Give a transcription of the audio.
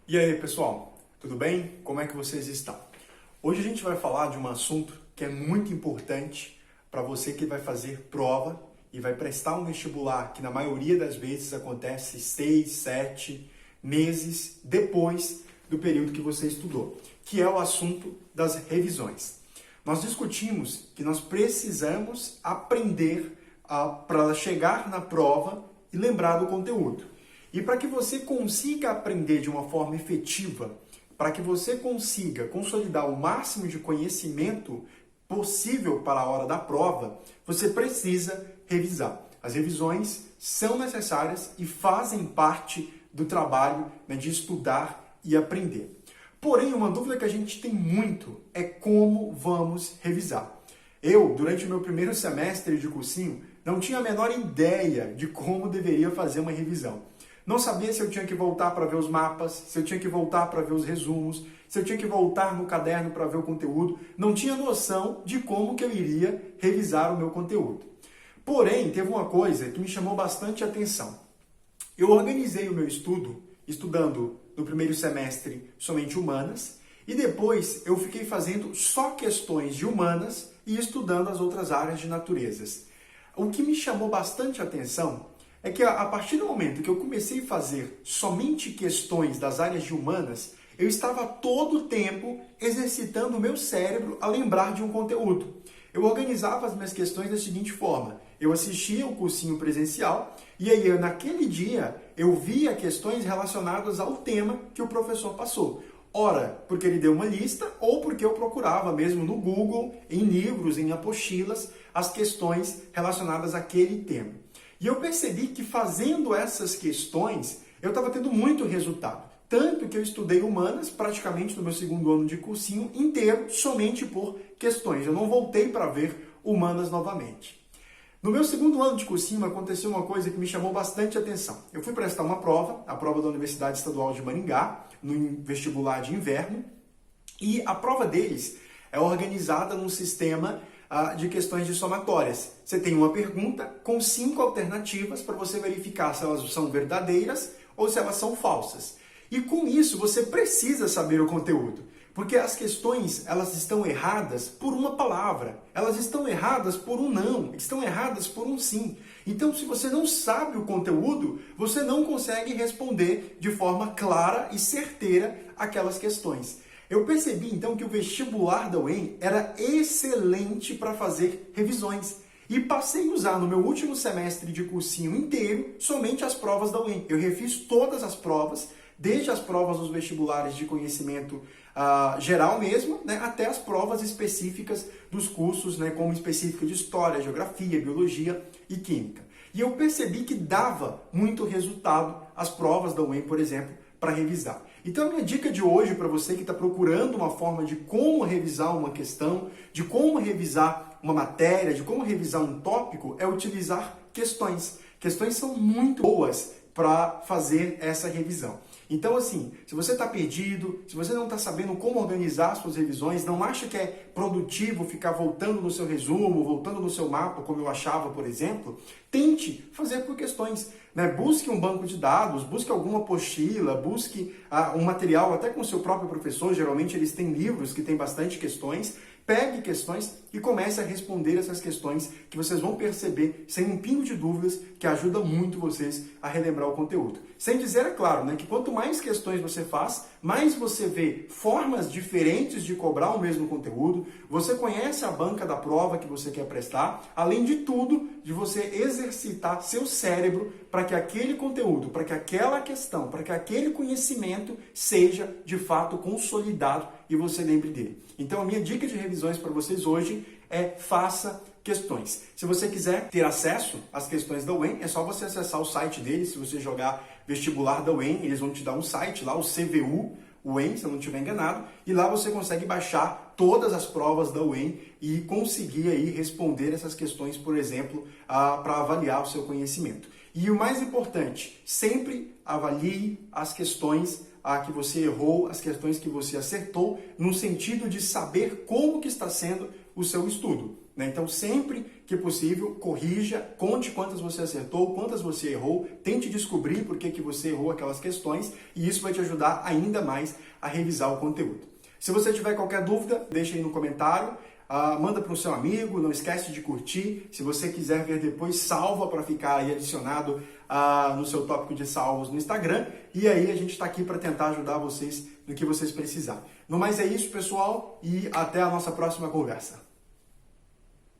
E aí, pessoal, tudo bem? Como é que vocês estão? Hoje a gente vai falar de um assunto que é muito importante para você que vai fazer prova e vai prestar um vestibular que na maioria das vezes acontece 6, 7 meses depois do período que você estudou, que é o assunto das revisões. Nós discutimos que nós precisamos aprender para chegar na prova e lembrar do conteúdo. E para que você consiga aprender de uma forma efetiva, para que você consiga consolidar o máximo de conhecimento possível para a hora da prova, você precisa revisar. As revisões são necessárias e fazem parte do trabalho, de estudar e aprender. Porém, uma dúvida que a gente tem muito é como vamos revisar. Eu, durante o meu primeiro semestre de cursinho, não tinha a menor ideia de como deveria fazer uma revisão. Não sabia se eu tinha que voltar para ver os mapas, se eu tinha que voltar para ver os resumos, se eu tinha que voltar no caderno para ver o conteúdo. Não tinha noção de como que eu iria revisar o meu conteúdo. Porém, teve uma coisa que me chamou bastante atenção. Eu organizei o meu estudo, estudando no primeiro semestre somente humanas, e depois eu fiquei fazendo só questões de humanas e estudando as outras áreas de naturezas. O que me chamou bastante atenção é que a partir do momento que eu comecei a fazer somente questões das áreas de humanas, eu estava todo o tempo exercitando o meu cérebro a lembrar de um conteúdo. Eu organizava as minhas questões da seguinte forma: eu assistia o cursinho presencial e aí naquele dia eu via questões relacionadas ao tema que o professor passou. Ora, porque ele deu uma lista ou porque eu procurava mesmo no Google, em livros, em apostilas, as questões relacionadas àquele tema. E eu percebi que fazendo essas questões, eu estava tendo muito resultado. Tanto que eu estudei humanas praticamente no meu segundo ano de cursinho inteiro, somente por questões. Eu não voltei para ver humanas novamente. No meu segundo ano de cursinho aconteceu uma coisa que me chamou bastante atenção. Eu fui prestar uma prova, a prova da Universidade Estadual de Maringá, no vestibular de inverno, e a prova deles é organizada num sistema de questões de somatórias. Você tem uma pergunta com 5 alternativas para você verificar se elas são verdadeiras ou se elas são falsas. E com isso você precisa saber o conteúdo, porque as questões elas estão erradas por uma palavra, elas estão erradas por um não, estão erradas por um sim. Então, se você não sabe o conteúdo, você não consegue responder de forma clara e certeira aquelas questões. Eu percebi então que o vestibular da UEM era excelente para fazer revisões e passei a usar no meu último semestre de cursinho inteiro somente as provas da UEM. Eu refiz todas as provas, desde as provas dos vestibulares de conhecimento geral mesmo, até as provas específicas dos cursos, como específica de História, Geografia, Biologia e Química. E eu percebi que dava muito resultado as provas da UEM, por exemplo, para revisar. Então a minha dica de hoje para você que está procurando uma forma de como revisar uma questão, de como revisar uma matéria, de como revisar um tópico, é utilizar questões. Questões são muito boas para fazer essa revisão. Então, assim, se você está perdido, se você não está sabendo como organizar suas revisões, não acha que é produtivo ficar voltando no seu resumo, voltando no seu mapa, como eu achava, por exemplo, tente fazer por questões. Busque um banco de dados, busque alguma apostila, busque um material até com o seu próprio professor. Geralmente eles têm livros que têm bastante questões. Pegue questões e comece a responder essas questões que vocês vão perceber, sem um pingo de dúvidas, que ajuda muito vocês a relembrar o conteúdo. Sem dizer, é claro, que quanto mais questões você faz, mais você vê formas diferentes de cobrar o mesmo conteúdo, você conhece a banca da prova que você quer prestar, além de tudo, de você exercitar seu cérebro para que aquele conteúdo, para que aquela questão, para que aquele conhecimento seja de fato consolidado e você lembre dele. Então a minha dica de revisões para vocês hoje é: faça questões. Se você quiser ter acesso às questões da UEM, é só você acessar o site deles. Se você jogar vestibular da UEM, eles vão te dar um site lá, o CVU UEM, se eu não estiver enganado, e lá você consegue baixar todas as provas da UEM e conseguir aí responder essas questões, por exemplo, para avaliar o seu conhecimento. E o mais importante, sempre avalie as questões que você errou, as questões que você acertou, no sentido de saber como que está sendo o seu estudo. né? Então, sempre que possível, corrija, conte quantas você acertou, quantas você errou, tente descobrir por que você errou aquelas questões e isso vai te ajudar ainda mais a revisar o conteúdo. Se você tiver qualquer dúvida, deixa aí no comentário, manda para o seu amigo, não esquece de curtir. Se você quiser ver depois, salva para ficar aí adicionado no seu tópico de salvos no Instagram. E aí a gente está aqui para tentar ajudar vocês no que vocês precisarem. No mais é isso, pessoal, e até a nossa próxima conversa.